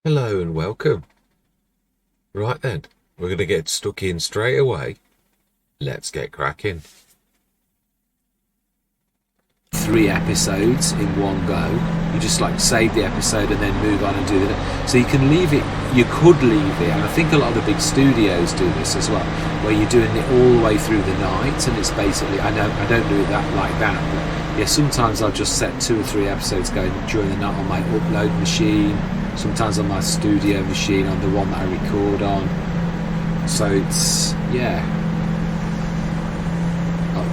Hello and welcome. Right then, we're going to get stuck in straight away. Let's get cracking. 3 episodes in one go. You just like save the episode and then move on and do it. So you can leave it, you could leave it, and I think a lot of the big studios do this as well, where you're doing it all the way through the night, and it's basically, I don't do it like that, but yeah, sometimes I'll just set 2 or 3 episodes going during the night on my upload machine, sometimes on my studio machine, on the one that I record on. So it's, yeah,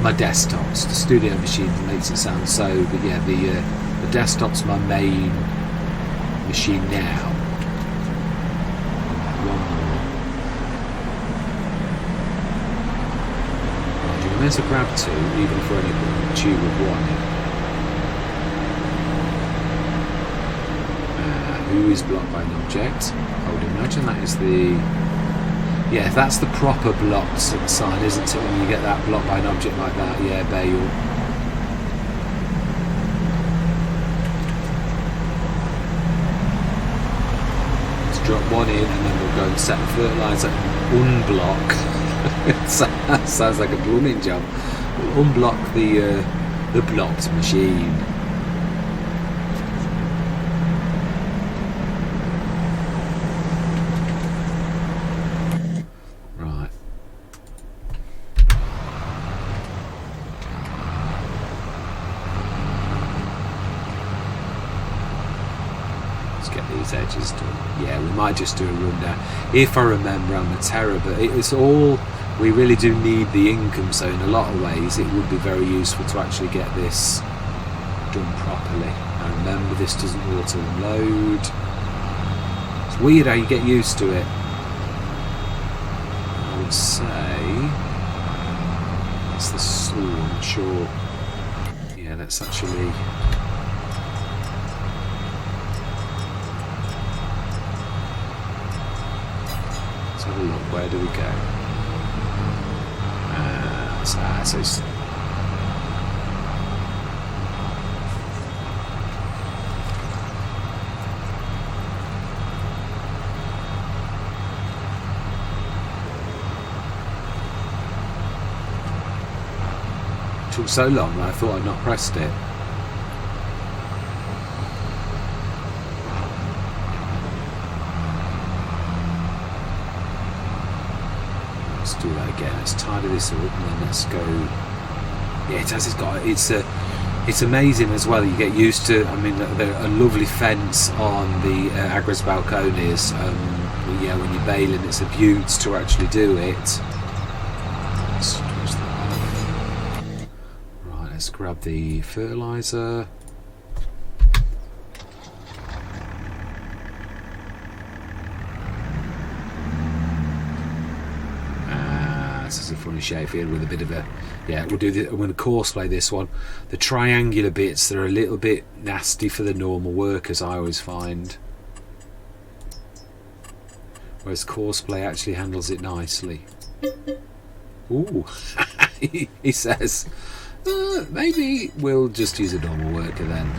my desktops, the studio machine makes it sound so, but yeah, the desktop's my main machine now. One more. Right, you may as well grab 2, even if we're only putting a tube of 1 in. Who is blocked by an object? I would imagine that is the... Yeah, that's the proper blocked sign, isn't it, when you get that blocked by an object like that? Yeah, Bale. Let's drop 1 in and then we'll go and set the fertiliser and unblock. That sounds like a blooming job. We'll unblock the blocked machine. Edges done. Yeah, we might just do a rundown if I remember. I'm a terror, but it's all, we really do need the income, so in a lot of ways it would be very useful to actually get this done properly. Now remember, this doesn't auto load. It's weird how you get used to it. I would say that's the saw. I'm sure. Yeah, that's actually. Let's have a look, where do we go? So it's... It took so long that I thought I'd not pressed it. Do that again. Let's tidy this up and then let's go. Yeah, it has. It's amazing as well. You get used to. I mean, a lovely fence on the Agras balconies. Yeah, when you're bailing, it's a beaut to actually do it. Let's twist that off. Right, let's grab the fertilizer. This is a funny shape here with a bit of a, yeah, we'll do the, I'm going to course play this one. The triangular bits, they're a little bit nasty for the normal workers, I always find, whereas course play actually handles it nicely. Ooh. He says maybe we'll just use a normal worker then.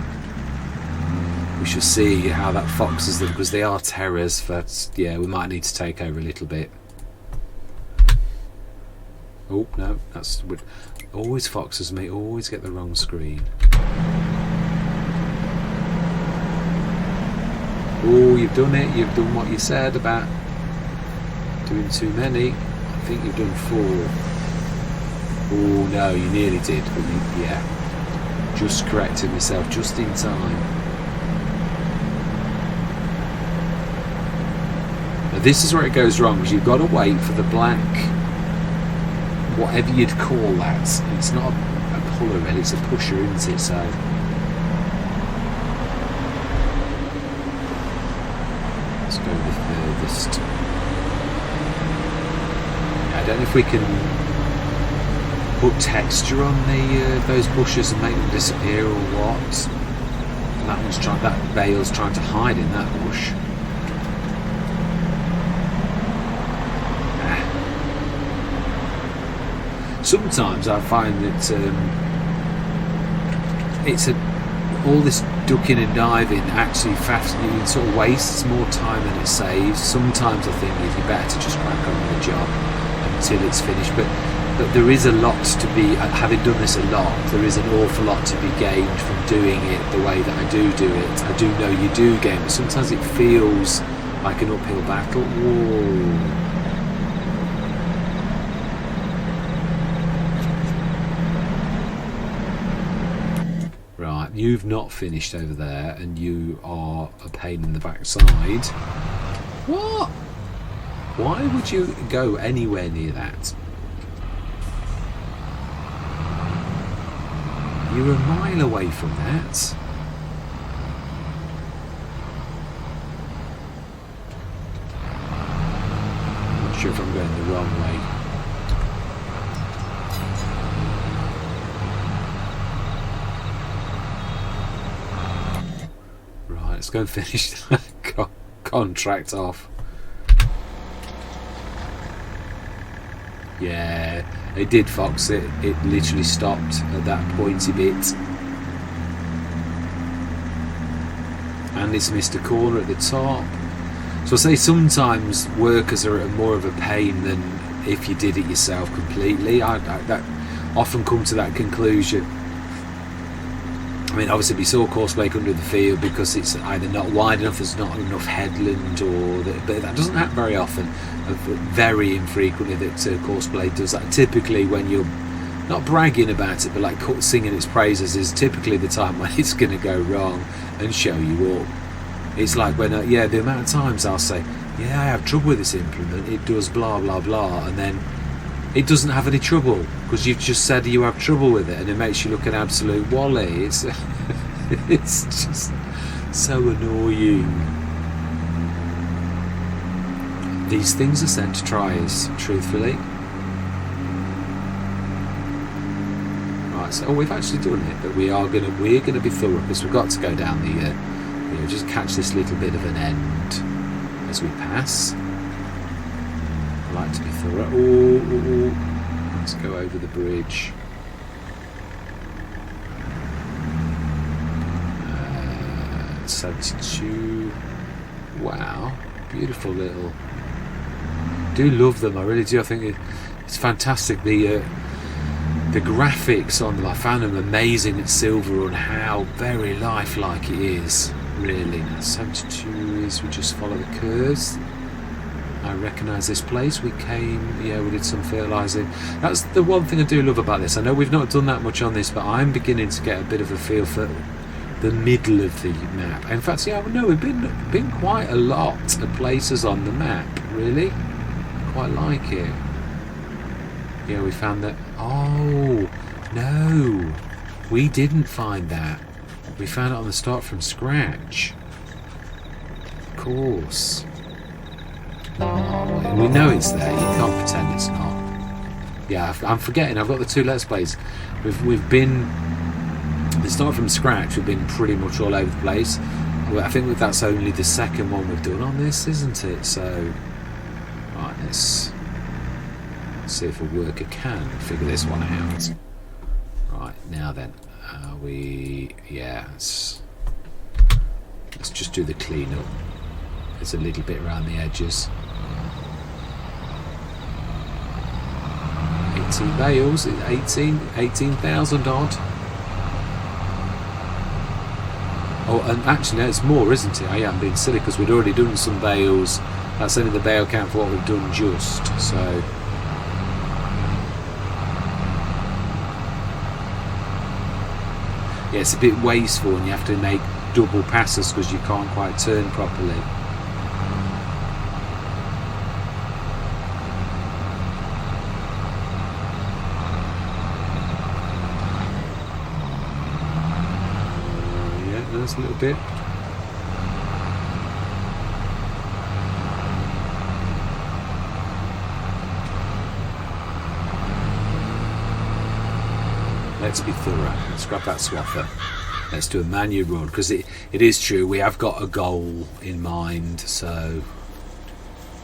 We shall see how that foxes them, because they are terrors. But yeah, we might need to take over a little bit. Oh no, that's always foxes me. Always get the wrong screen. Oh, you've done it. You've done what you said about doing too many. I think you've done 4. Oh no, you nearly did, but you, yeah, just corrected myself just in time. Now this is where it goes wrong, because you've got to wait for the black, whatever you'd call that. It's not a puller really, it's a pusher, isn't it? So let's go with the furthest. I don't know if we can put texture on the those bushes and make them disappear or what. That bale's trying to hide in that bush. Sometimes I find that it's a all this ducking and diving actually it sort of wastes more time than it saves. Sometimes I think it'd be better to just crack on with the job until it's finished. But there is a lot to be, having done this a lot, there is an awful lot to be gained from doing it the way that I do it. I do know you do gain, but sometimes it feels like an uphill battle. Whoa. Right, you've not finished over there, and you are a pain in the backside. What? Why would you go anywhere near that? You're a mile away from that. I'm not sure if I'm going the wrong way. Right, let's go and finish that contract off. Yeah, it did, Fox. It literally stopped at that pointy bit. And it's missed a corner at the top. So I say sometimes workers are more of a pain than if you did it yourself completely. I often come to that conclusion. I mean, obviously we saw Courseplay under the field because it's either not wide enough, there's not enough headland, but that doesn't happen very often. Very infrequently that Courseplay does that. Typically when you're not bragging about it, but like singing its praises, is typically the time when it's going to go wrong and show you up. It's like when, the amount of times I'll say, yeah, I have trouble with this implement, it does blah blah blah, and then it doesn't have any trouble because you've just said you have trouble with it, and it makes you look an absolute wally. It's just so annoying. These things are sent to tries, truthfully. Right, so we've actually done it, but we're gonna be thorough because we've got to go down the just catch this little bit of an end as we pass. I like to be thorough. Ooh. Let's go over the bridge. 72. Wow, beautiful little. Do love them, I really do. I think it's fantastic. The graphics on them, I found them amazing at Silver on how very lifelike it is. Really. 72 is we just follow the curves. I recognise this place. We did some fertilising. That's the one thing I do love about this. I know we've not done that much on this, but I'm beginning to get a bit of a feel for the middle of the map. In fact, we've been quite a lot of places on the map, really. Quite like it. Yeah, we found that. Oh, no. We didn't find that. We found it on the start from scratch. Of course. We know it's there. You can't pretend it's not. Yeah, I'm forgetting. I've got the two Let's Plays. We've been. The start from scratch. We've been pretty much all over the place. I think that's only the second one we've done on this, isn't it? So, right, let's see if a worker can figure this one out. Right, now then, let's just do the clean-up. There's a little bit around the edges. 18 bales, 18,000 odd. Oh, and actually, no, it's more, isn't it? I am being silly because we'd already done some bales. That's only the bale count for what we've done just. So, yeah, it's a bit wasteful, and you have to make double passes because you can't quite turn properly. A little bit. Let's be thorough. Let's grab that swather. Let's do a manual run because it is true. We have got a goal in mind. So,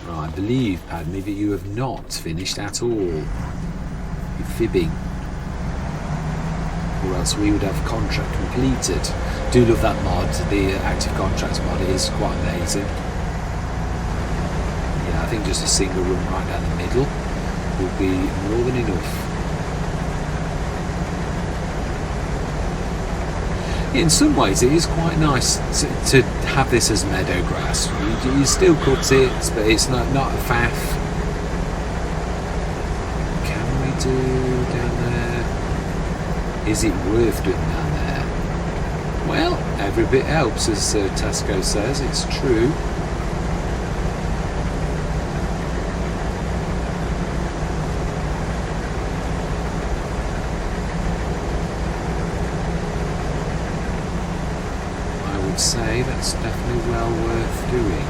right, I believe, Padme, that you have not finished at all. You're fibbing. or else we would have contract completed. Do love that mod. The active contracts mod is quite amazing. Yeah, I think just a single run right down the middle will be more than enough. In some ways it is quite nice to have this as meadow grass. You still cut it, but it's not a faff. Can we do down there? Is it worth doing down there? Well, every bit helps, as Tasco says. It's true. Say that's definitely well worth doing.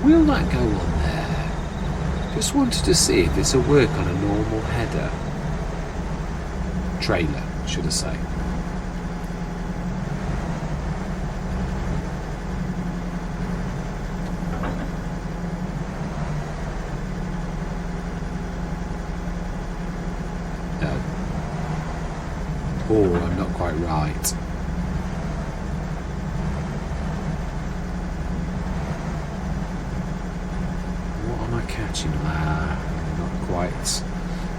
Will that go on there? Just wanted to see if this will work on a normal header. Trailer, should I say. Oh, I'm not quite right. What am I catching? Not quite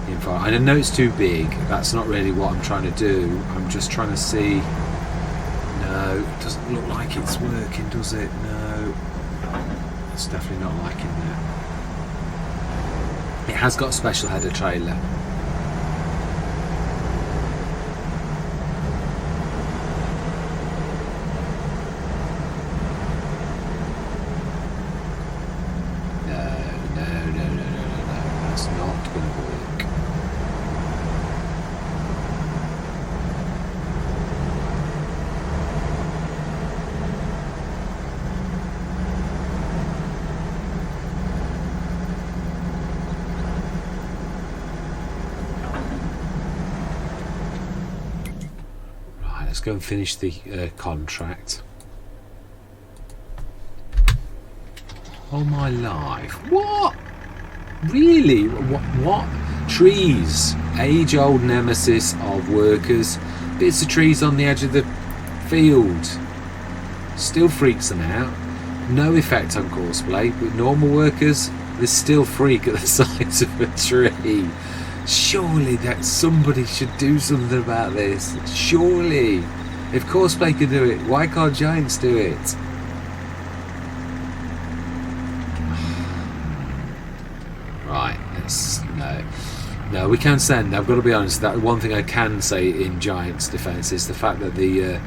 in front. I know it's too big. That's not really what I'm trying to do. I'm just trying to see. No, it doesn't look like it's working, does it? No. It's definitely not liking that. It has got a special header trailer. Let's go and finish the contract. Oh my life. What? Really? What? Trees. Age-old nemesis of workers. Bits of trees on the edge of the field. Still freaks them out. No effect on cosplay. With normal workers, they still freak at the size of a tree. Surely that somebody should do something about this. Surely. If cosplay can do it, why can't giants do it? Right, no, we can send. I've got to be honest, that one thing I can say in Giants' defence is the fact that the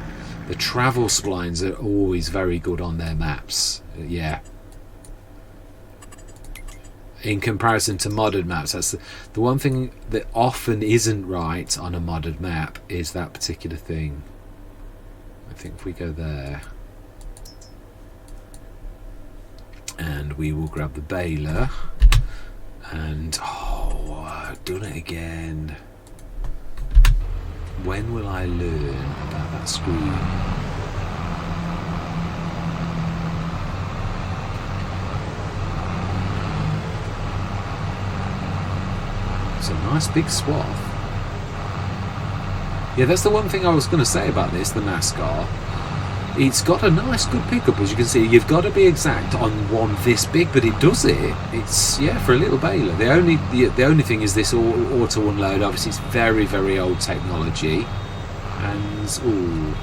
travel splines are always very good on their maps. Yeah. In comparison to modded maps, that's the one thing that often isn't right on a modded map is that particular thing. I think if we go there and we will grab the baler and I've done it again. When will I learn about that screen? It's a nice big swath. Yeah, that's the one thing I was going to say about this, the NASCAR. It's got a nice good pickup, as you can see. You've got to be exact on one this big, but it does it. It's, yeah, for a little baler. The only thing is this auto unload. Obviously, it's very, very old technology. And, ooh.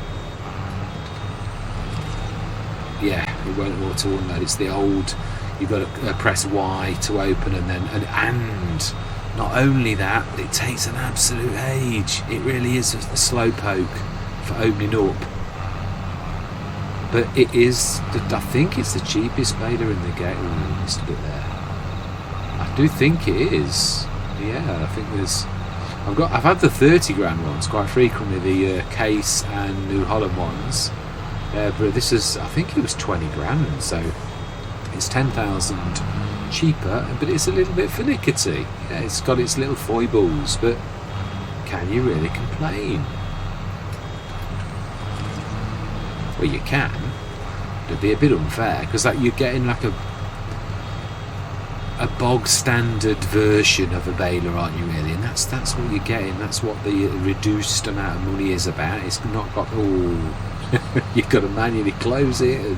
Yeah, it won't auto unload. It's the old, you've got to press Y to open, and then, and not only that, but it takes an absolute age. It really is a slow poke for opening up. But it is, I think it's the cheapest baler in the game. Oh, I missed a bit there. I do think it is. Yeah, I think there's. I've had the 30 grand ones quite frequently, the Case and New Holland ones. But this is, I think it was 20 grand, so it's 10,000 cheaper, but it's a little bit finickety. Yeah, it's got its little foibles, but can you really complain? Well, you can. It'd be a bit unfair because you're getting like a bog standard version of a baler, aren't you, really? And that's what you're getting. That's what the reduced amount of money is about. It's not got you've got to manually close it and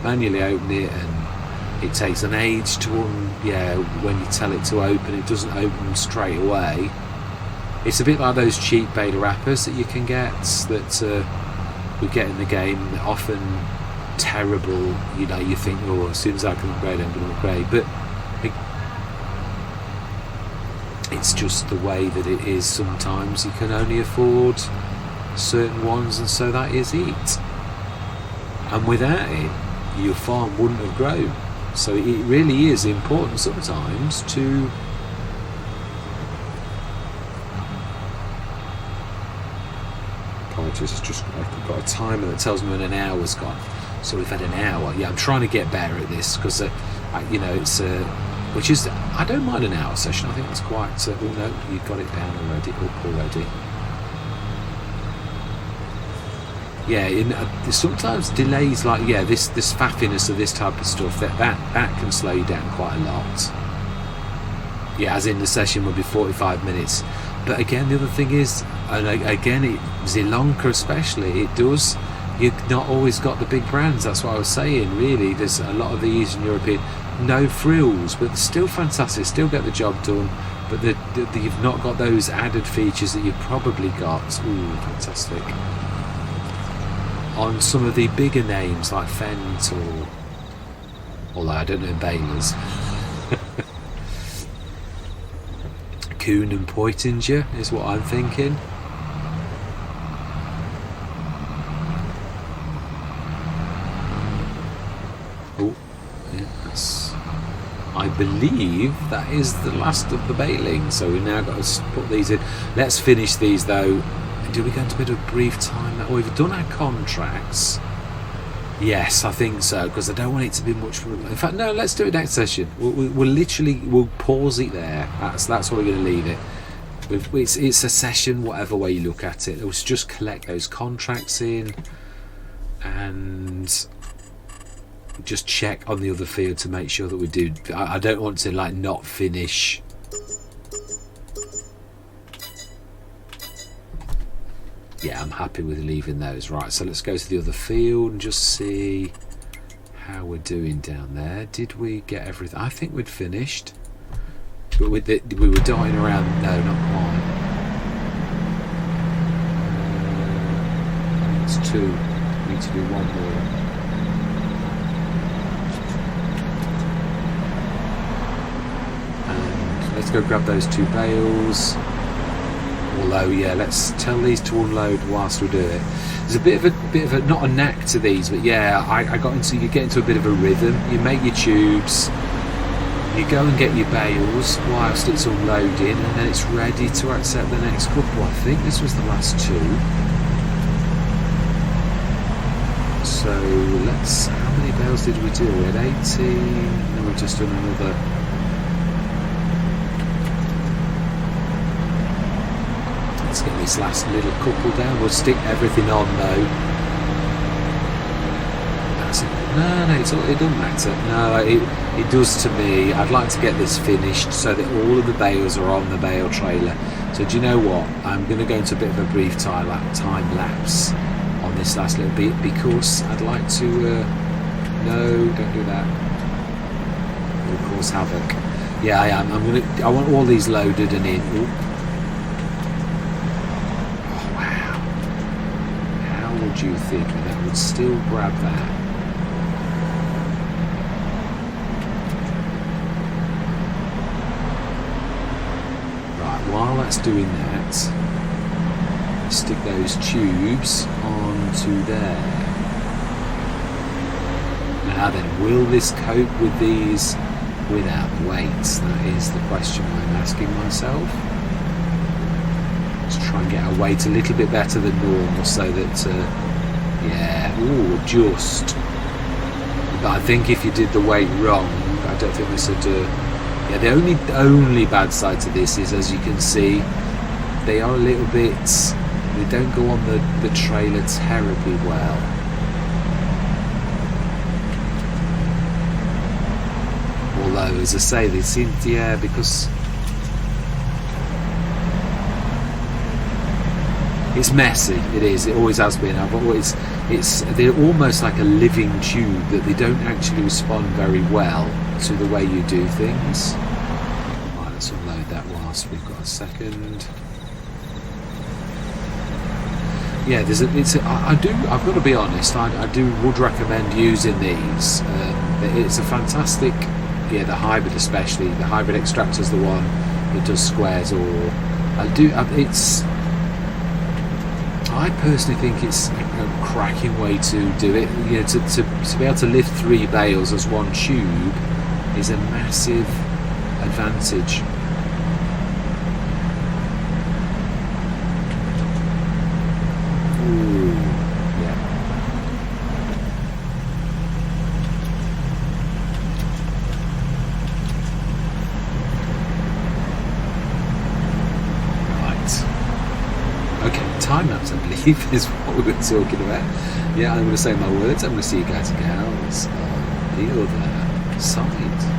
manually open it, and it takes an age to when you tell it to open, it doesn't open straight away. It's a bit like those cheap baler wrappers that you can get that we get in the game. They're often terrible. You think, as soon as I can upgrade, I'm going to upgrade, but it's just the way that it is. Sometimes you can only afford certain ones, and so that is it. And without it, your farm wouldn't have grown. So it really is important sometimes to apologies, I've got a timer that tells me when an hour's gone. So we've had an hour. I'm trying to get better at this because it's which is, I don't mind an hour session. I think that's quite no, you've got it down already, up already. Sometimes delays like this faffiness of this type of stuff that can slow you down quite a lot. As in the session will be 45 minutes. But again, the other thing is, and again, Zielonka especially, you've not always got the big brands. That's what I was saying, really. There's a lot of the Eastern European, no frills, but still fantastic, still get the job done. But you've not got those added features that you've probably got. Ooh, fantastic. On some of the bigger names like Fent, although I don't know balers. Kuhn and Poitinger is what I'm thinking. I believe that is the last of the baling. So we've now got to put these in. Let's finish these though. Do we go into a bit of a brief time? We've done our contracts. Yes, I think so, because I don't want it to be much. In fact, no. Let's do it next session. We'll pause it there. That's what we're going to leave it. It's a session, whatever way you look at it. Let's just collect those contracts in, and just check on the other field to make sure that we do. I don't want to not finish. I'm happy with leaving those. Right, so let's go to the other field and just see how we're doing down there. Did we get everything? I think we'd finished, but we were dotting around. No, not quite. It's 2. We need to do one more. And let's go grab those 2 bales. Although, let's tell these to unload whilst we do it. There's a bit of a not a knack to these, but you get into a bit of a rhythm. You make your tubes, you go and get your bales whilst it's unloading, and then it's ready to accept the next couple. I think this was the last 2. So how many bales did we do? We had 18, and we've just done another. Let's get this last little couple down. We'll stick everything on though. That's it. No, it doesn't matter. No, it does to me. I'd like to get this finished so that all of the bales are on the bale trailer. So do you know what? I'm going to go into a bit of a brief time lapse on this last little bit because I'd like to. No, don't do that. It'll cause havoc. I am. I want all these loaded and in. Ooh. Do you think that would still grab that? Right, while that's doing that, stick those tubes onto there. Now then, will this cope with these without weights? That is the question I'm asking myself. Let's try and get our weight a little bit better than normal so that just. But I think if you did the weight wrong, I don't think this would the only bad side to this is, as you can see, they are a little bit, they don't go on the trailer terribly well. though, as I say, they seem, yeah, because it's messy. It is. It always has been. They're almost like a living tube that they don't actually respond very well to the way you do things. Right, let's unload that whilst we've got a second. Yeah, I've got to be honest. I would recommend using these. It's a fantastic. Yeah, the hybrid especially. The hybrid extractor is the one that does squares. I personally think it's a cracking way to do it. You know, to be able to lift 3 bales as one tube is a massive advantage. Ooh, yeah. Right. Okay, time lapse, I believe, is what we were talking about. Yeah, I'm going to say my words. I'm going to see you guys and gals on the other side.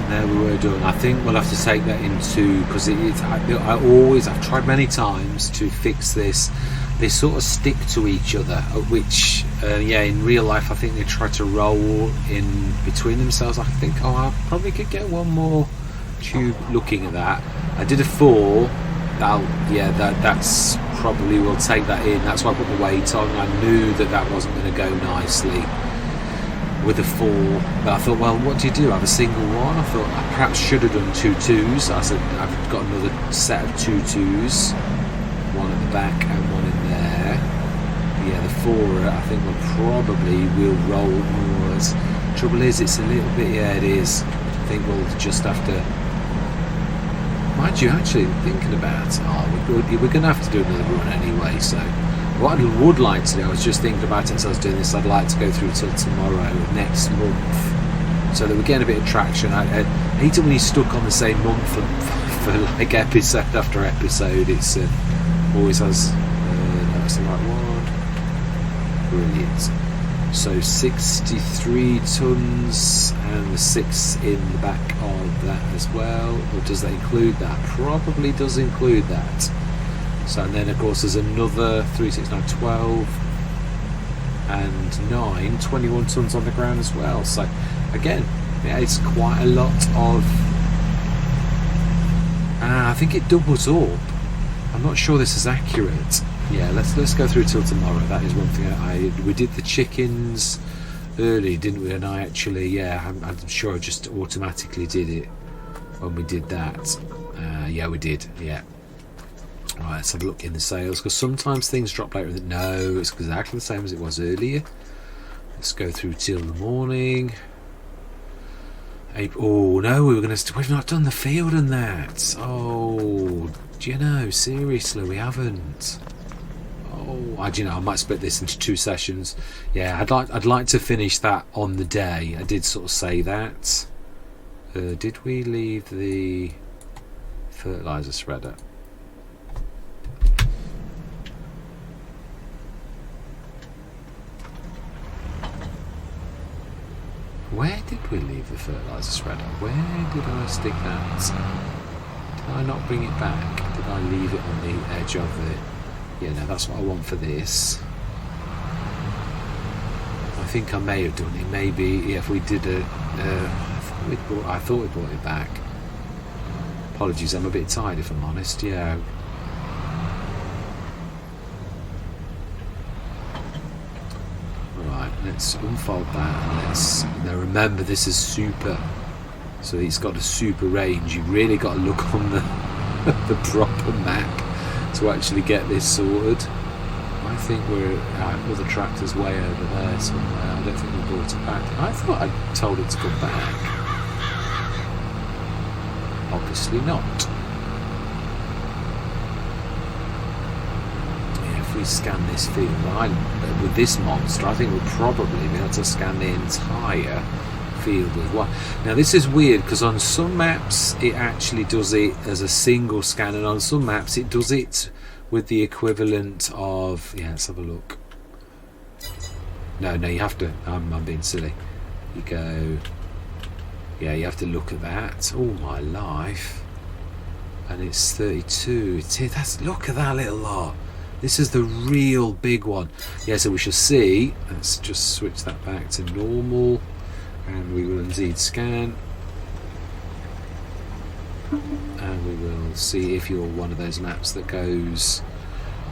There we were done. I think we'll have to take that into, because I've tried many times to fix this they sort of stick to each other, which in real life I think they try to roll in between themselves. I think, I probably could get one more tube looking at that. I did a 4. That's probably, will take that in. That's why I put the weight on. I knew that wasn't going to go nicely with a 4, but I thought, well, what do you do? Have a single one? I thought I perhaps should have done 2 2s. I said I've got another set of 2 2s, one at the back and one in there. But yeah, the 4 I think will roll more. Trouble is, it's a little bit, it is. I think we'll just have to, mind you, actually thinking about we're going to have to do another run anyway, so what I would like to do, I was just thinking about it as I was doing this, I'd like to go through till tomorrow, next month, so that we're getting a bit of traction. I hate it when you're stuck on the same month for like episode after episode. It's always has, that's the right one, brilliant. So 63 tons and the 6 in the back of that as well. Or does that include that? Probably does include that. So, and then of course there's another 3, 6, 9, 12 and 9, 21 tons on the ground as well. So again, it's quite a lot of, I think it doubles up. I'm not sure this is accurate. Yeah, let's go through till tomorrow. That is one thing. We did the chickens early, didn't we? And I actually, I'm sure I just automatically did it when we did that. Yeah, we did. Yeah. Right, let's have a look in the sales, because sometimes things drop later. No, it's exactly the same as it was earlier. Let's go through till the morning. Oh no, we've not done the field and that. Oh, do you know? Seriously, we haven't. Oh, I might split this into 2 sessions. Yeah, I'd like to finish that on the day. I did sort of say that. Did we leave the fertilizer spreader? Where did we leave the fertilizer spreader? Where did I stick that? Did I not bring it back? Did I leave it on the edge of the... Yeah, no, that's what I want for this. I think I may have done it. Maybe if we did I thought we brought it back. Apologies, I'm a bit tired if I'm honest. Yeah. Right, let's unfold that and let's... Now remember, this is super. So it's got a super range. You've really got to look on the the proper map to actually get this sorted. I think we're other tractor's way over there somewhere. I don't think we brought it back. I thought I told it to come back. Obviously not. Yeah, if we scan this field, with this monster, I think we'll probably be able to scan the entire field with one. Now this is weird, because on some maps it actually does it as a single scan, and on some maps it does it with the equivalent of, let's have a look. No, you have to, I'm being silly. You go, you have to look at that. Oh my life. And it's 32. Look at that little lot. This is the real big one. Yeah, so we shall see. Let's just switch that back to normal. And we will indeed scan. And we will see if you're one of those maps that goes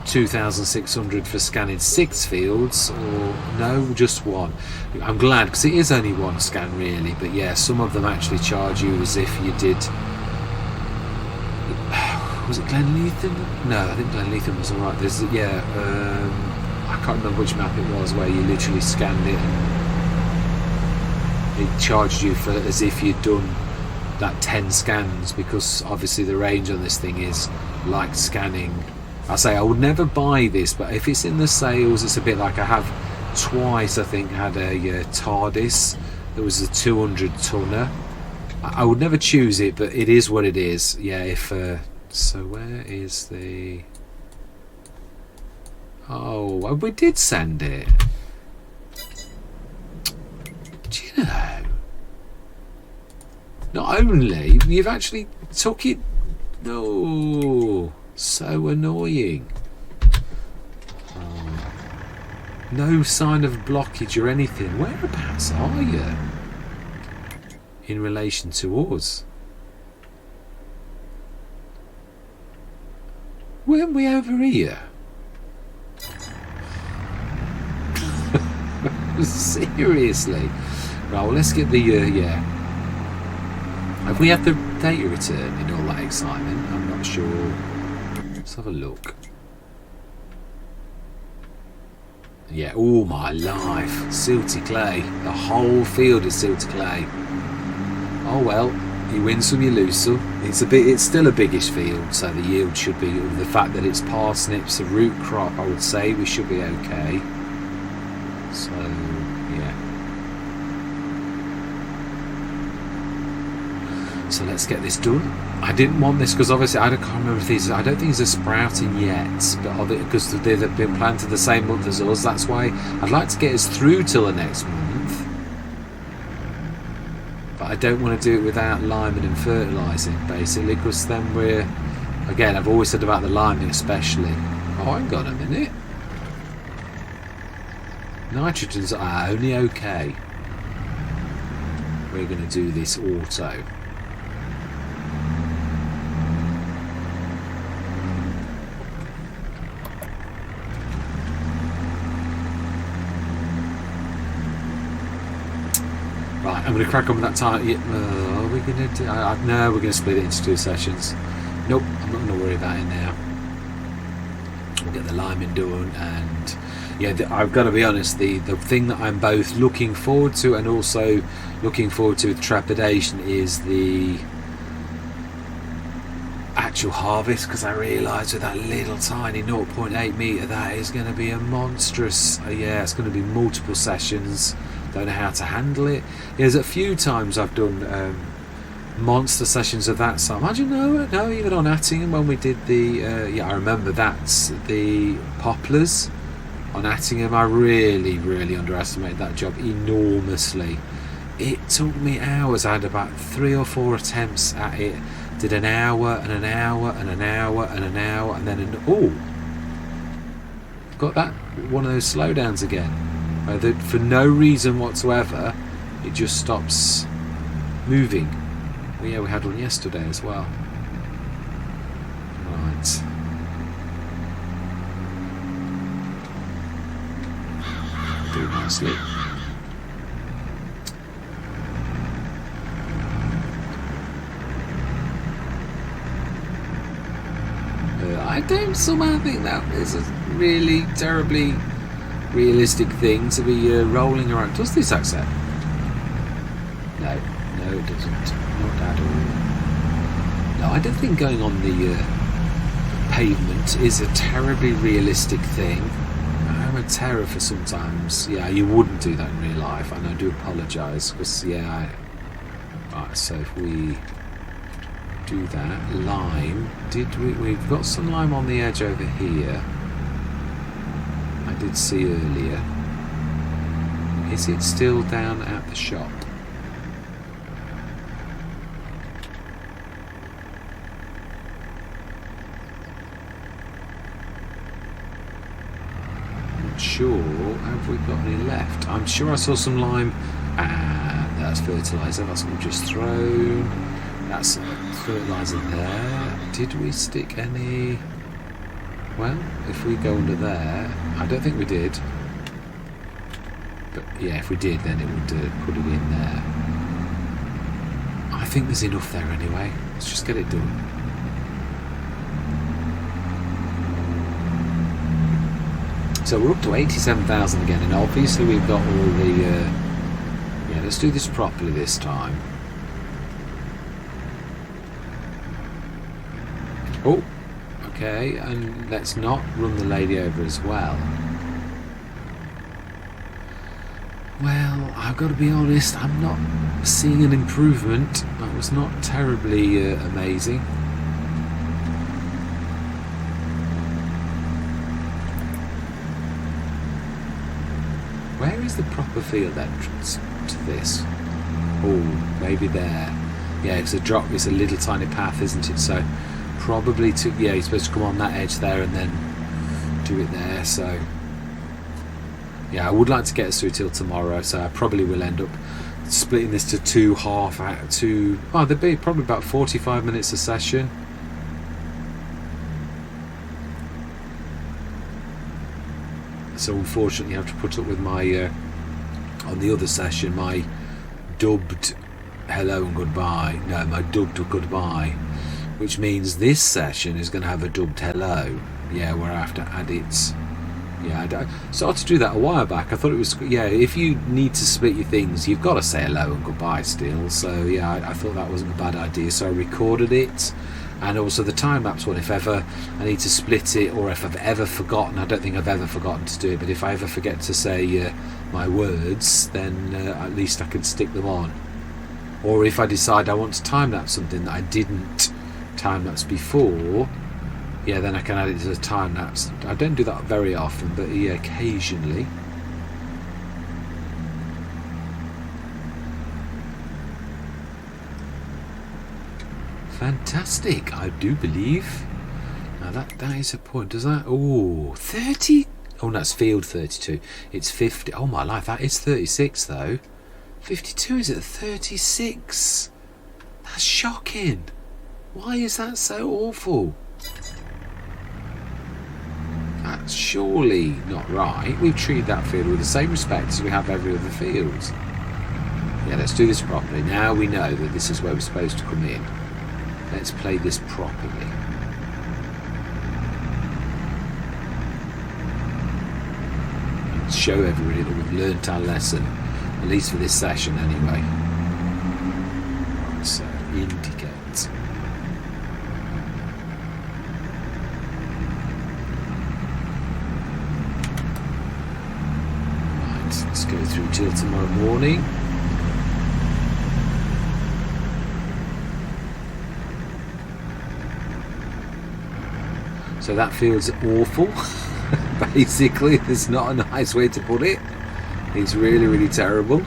2,600 for scanning 6 fields, or no, just 1. I'm glad, because it is only 1 scan really, but yeah, some of them actually charge you as if you did... Was it Glenleithen? No, I think Glenleithen was alright. There's, I can't remember which map it was where you literally scanned it and it charged you for as if you'd done that 10 scans, because obviously the range on this thing is like scanning. I say I would never buy this, but if it's in the sales, it's a bit like I have twice, I think, had a TARDIS. There was a 200 tonner. I would never choose it, but it is what it is. Yeah, if so where is the... Oh, we did send it. Do you know? Not only, you've actually took it... No, so annoying. No sign of blockage or anything. Whereabouts are you in relation to us? Weren't we over here? Seriously? Right, well, let's get the, yeah. Have we had the data return in all that excitement? I'm not sure. Let's have a look. Yeah, all my life. Silty clay. The whole field is silty clay. Oh well, you win some, you lose some. It's still a biggish field, so the yield should be, the fact that it's parsnips, a root crop, I would say we should be okay. So, yeah. So let's get this done. I didn't want this because obviously I can't remember if these. I don't think these are sprouting yet, but because they've been planted the same month as us. That's why I'd like to get us through till the next month. But I don't want to do it without liming and fertilising, basically, because then we're, again, I've always said about the liming especially. Oh, hang on a minute. Nitrogen's only okay. We're going to do this auto. Right, I'm going to crack on with that time. Are we going to do? No, we're going to split it into 2 sessions. Nope, I'm not going to worry about it now. We'll get the liming done, and yeah, I've got to be honest. The thing that I'm both looking forward to and also looking forward to with trepidation is the actual harvest, because I realise with that little tiny 0.8 metre that is going to be a monstrous. Yeah, it's going to be multiple sessions. Don't know how to handle it. There's a few times I've done monster sessions of that size. Imagine, no, even on Attingham when we did the yeah, I remember that's the poplars on Attingham. I really underestimated that job enormously. It took me hours. I had about 3 or 4 attempts at it. Did an hour and an hour and an hour and an hour, and then got that one of those slowdowns again. That for no reason whatsoever, it just stops moving. Well, yeah, we had one yesterday as well. Right. Do nicely. I don't somehow think that is a really terribly realistic thing to be rolling around. Does this accept? No, it doesn't. Not at all. No, I don't think going on the pavement is a terribly realistic thing. I'm a terror for sometimes. Yeah, you wouldn't do that in real life, and I do apologise because yeah. Right, so if we do that lime, we've got some lime on the edge over here. I did see earlier. Is it still down at the shop? Not sure. Have we got any left? I'm sure I saw some lime. That's fertiliser. That's what we've just thrown. That's fertiliser there. Did we stick any? Well, if we go under there, I don't think we did. But yeah, if we did, then it would put it in there. I think there's enough there anyway. Let's just get it done. So we're up to 87,000 again, and obviously we've got all the... yeah, let's do this properly this time. Oh! Okay, and let's not run the lady over as well. Well, I've got to be honest, I'm not seeing an improvement. That was not terribly amazing. Where is the proper field entrance to this? Oh, maybe there. Yeah, it's a drop, it's a little tiny path, isn't it? So probably to, yeah, you're supposed to come on that edge there and then do it there. So Yeah, I would like to get us through till tomorrow, so I probably will end up splitting this to two they'd be probably about 45 minutes a session. So unfortunately I have to put up with my on the other session, my dubbed hello and goodbye, no, my dubbed goodbye, which means this session is going to have a dubbed hello, yeah, where I have to add it. Yeah, I started to do that a while back. I thought it was, yeah, if you need to split your things, you've got to say hello and goodbye still. So yeah, I thought that wasn't a bad idea. So I recorded it, and also the time-lapse one, if ever I need to split it, or if I've ever forgotten, I don't think I've ever forgotten to do it, but if I ever forget to say my words, then at least I can stick them on. Or if I decide I want to time-lapse something that I didn't time-lapse before, yeah, then I can add it to the time lapse. I don't do that very often, but yeah, occasionally. Fantastic, I do believe. Now that is a point. Does that? Oh, 30. Oh, that's field 32. It's 50. Oh my life, that is 36 though. 52 is at 36. That's shocking. Why is that so awful? That's surely not right. We've treated that field with the same respect as we have every other field. Yeah, let's do this properly. Now we know that this is where we're supposed to come in. Let's play this properly. Let's show everybody that we've learnt our lesson, at least for this session anyway. Right, so indicate. Let's go through till tomorrow morning. So that feels awful. Basically, there's not a nice way to put it. It's really, really terrible.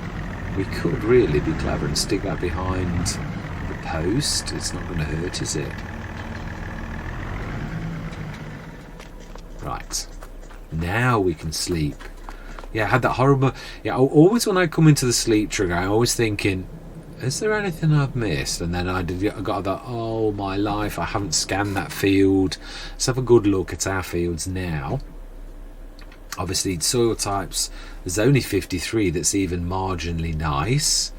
We could really be clever and stick that behind the post. It's not going to hurt, is it? Right. Now we can sleep. Yeah, I had that horrible... Yeah, always when I come into the sleep trigger, I'm always thinking, is there anything I've missed? And then I got that, oh my life, I haven't scanned that field. Let's have a good look at our fields now. Obviously, soil types, there's only 53 that's even marginally nice.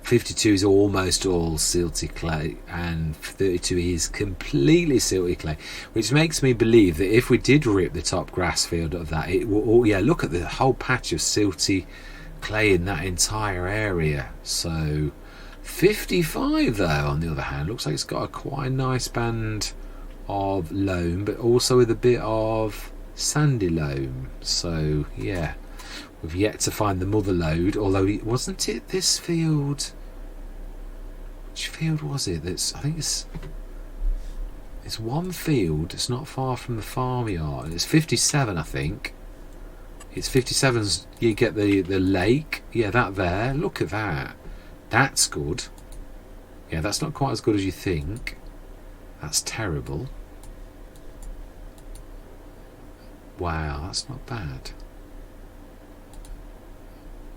52 is almost all silty clay, and 32 is completely silty clay, which makes me believe that if we did rip the top grass field of that, it will. Oh yeah, look at the whole patch of silty clay in that entire area. So 55 though, on the other hand, looks like it's got a quite nice band of loam, but also with a bit of sandy loam. So yeah, we've yet to find the mother lode, although wasn't it this field? Which field was it? That's, I think it's one field. It's not far from the farmyard. It's 57, I think. It's 57's. You get the lake. Yeah, that there. Look at that. That's good. Yeah, that's not quite as good as you think. That's terrible. Wow, that's not bad.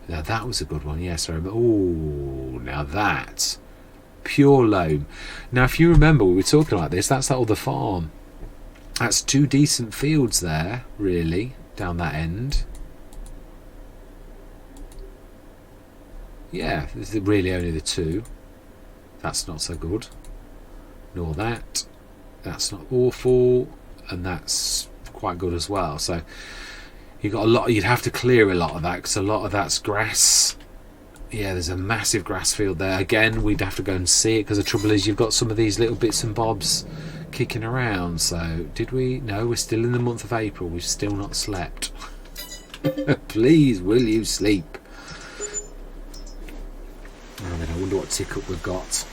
Now that was a good one. Yes, I remember. Oh, now that's pure loam. Now, if you remember, we were talking like this. That's that other farm. That's two decent fields there, really, down that end. Yeah, this is really only the two. That's not so good. Nor that. That's not awful, and that's quite good as well. So you've got a lot. You'd have to clear a lot of that because a lot of that's grass. Yeah, there's a massive grass field there. Again, we'd have to go and see it because the trouble is you've got some of these little bits and bobs kicking around. So did we? No, we're still in the month of April. We've still not slept. Please, will you sleep? Oh, then I wonder what tick up we've got.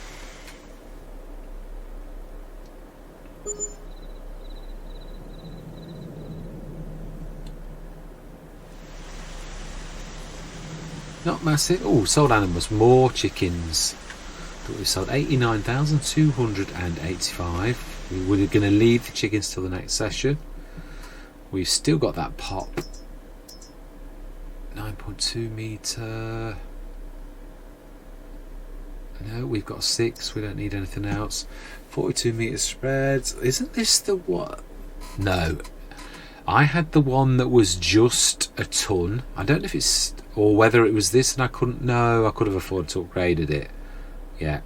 Not massive. Oh, sold animals, more chickens. But we sold 89,285. We're going to leave the chickens till the next session. We've still got that pop. 9.2 metre. No, we've got 6. We don't need anything else. 42 metre spreads. Isn't this the what? No. I had the one that was just a ton. I don't know if it's, or whether it was this and I couldn't know. I could have afforded to upgraded it. Yeah.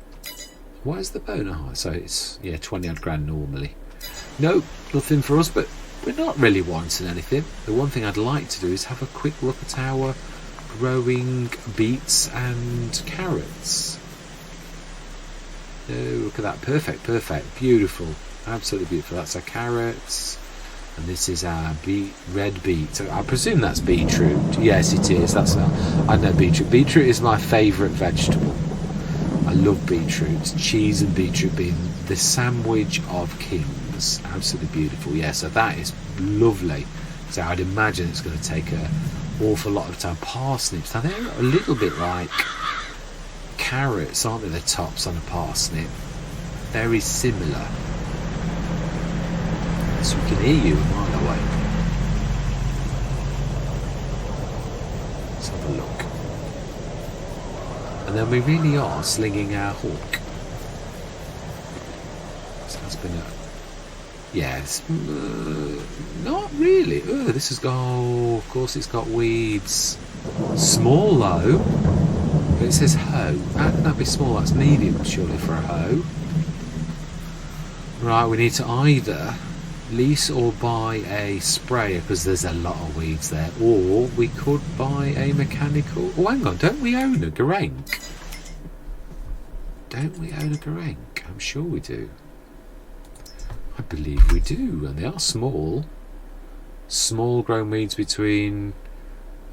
What is the boner height? So it's, yeah, 20 odd grand normally. No, nothing for us, but we're not really wanting anything. The one thing I'd like to do is have a quick look at our growing beets and carrots. Oh, look at that. Perfect, perfect. Beautiful. Absolutely beautiful. That's our carrots. And this is our red beet. I presume that's beetroot. Yes, it is. That's I know beetroot. Beetroot is my favourite vegetable. I love beetroot. Cheese and beetroot being the sandwich of kings. Absolutely beautiful. Yeah, so that is lovely. So I'd imagine it's going to take an awful lot of time. Parsnips. Now they're a little bit like carrots, aren't they? The tops on a parsnip. Very similar. So we can hear you a mile away. Let's have a look. And then we really are slinging our hook. So that's been a... Yes. Not really. Oh, this has got... Oh, of course it's got weeds. Small though. But it says hoe. How can that be small? That's medium surely for a hoe. Right, we need to either lease or buy a sprayer because there's a lot of weeds there, or we could buy a mechanical. Oh, hang on, don't we own a Gerenk? Don't we own a Gerenk? I'm sure we do. I believe we do, and they are small. Small grown weeds between.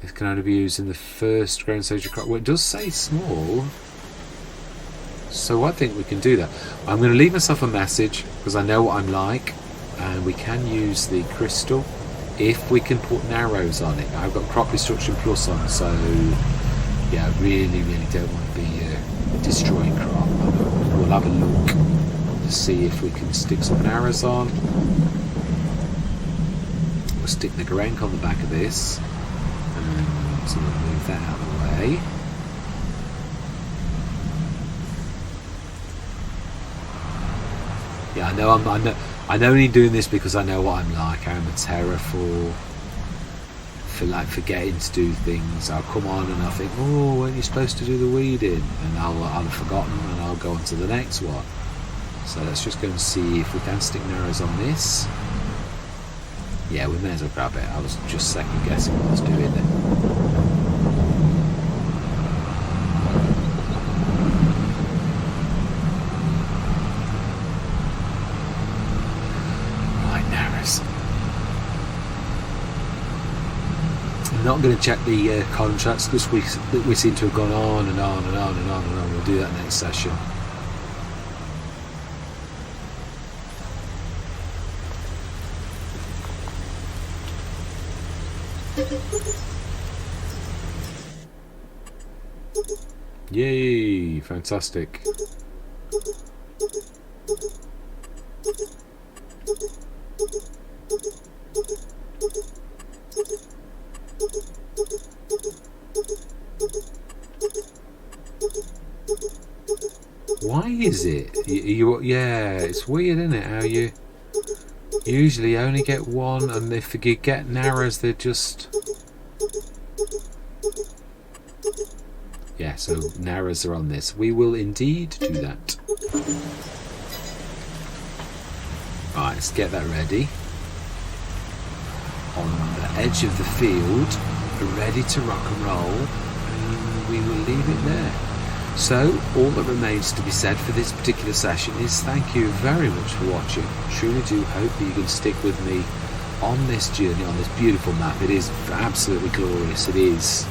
It can only be used in the first grown stage of crop. Well, it does say small. So I think we can do that. I'm going to leave myself a message because I know what I'm like. And we can use the crystal if we can put narrows on it. I've got crop destruction plus on, so yeah, I really don't want to be destroying crop. We'll have a look to see if we can stick some narrows on. We'll stick the Gerenk on the back of this, and so we'll move that out of the way. Yeah, I know I'm only doing this because I know what I'm like. I'm a terror for like forgetting to do things. I'll come on and I'll think, oh, weren't you supposed to do the weeding? And I'll have forgotten and I'll go on to the next one. So let's just go and see if we can stick narrows on this. Yeah, we may as well grab it. I was just second guessing what I was doing then. I'm not going to check the contracts because we seem to have gone on and on and on and on and on. We'll do that next session. Yay! Fantastic. Why is it? Yeah, it's weird, isn't it? How you usually only get one, and if you get narrows, they're just... Yeah, so narrows are on this. We will indeed do that. Right, let's get that ready. On the edge of the field, ready to rock and roll, and we will leave it there. So all that remains to be said for this particular session is thank you very much for watching. Truly do hope that you can stick with me on this journey, on this beautiful map. It is absolutely glorious. It is.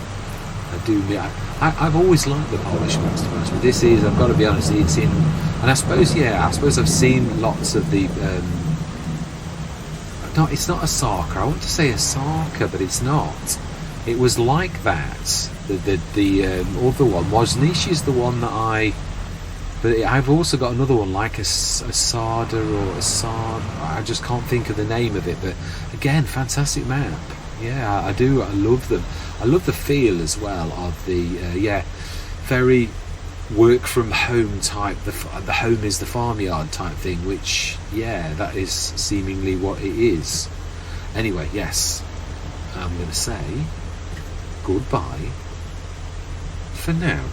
I've always liked the Polish maps, to be honest, but this is, I've got to be honest, it's in, and I suppose I've seen lots of the no, it's not a Sarka. I want to say a Sarka, but it's not. It was like that. The other one, Woznish is the one that but I've also got another one like a Sada or a Sard. I just can't think of the name of it. But again, fantastic map. Yeah, I do. I love them. I love the feel as well of the very work from home type. The home is the farmyard type thing, which that is seemingly what it is. Anyway, yes, I'm going to say goodbye for now.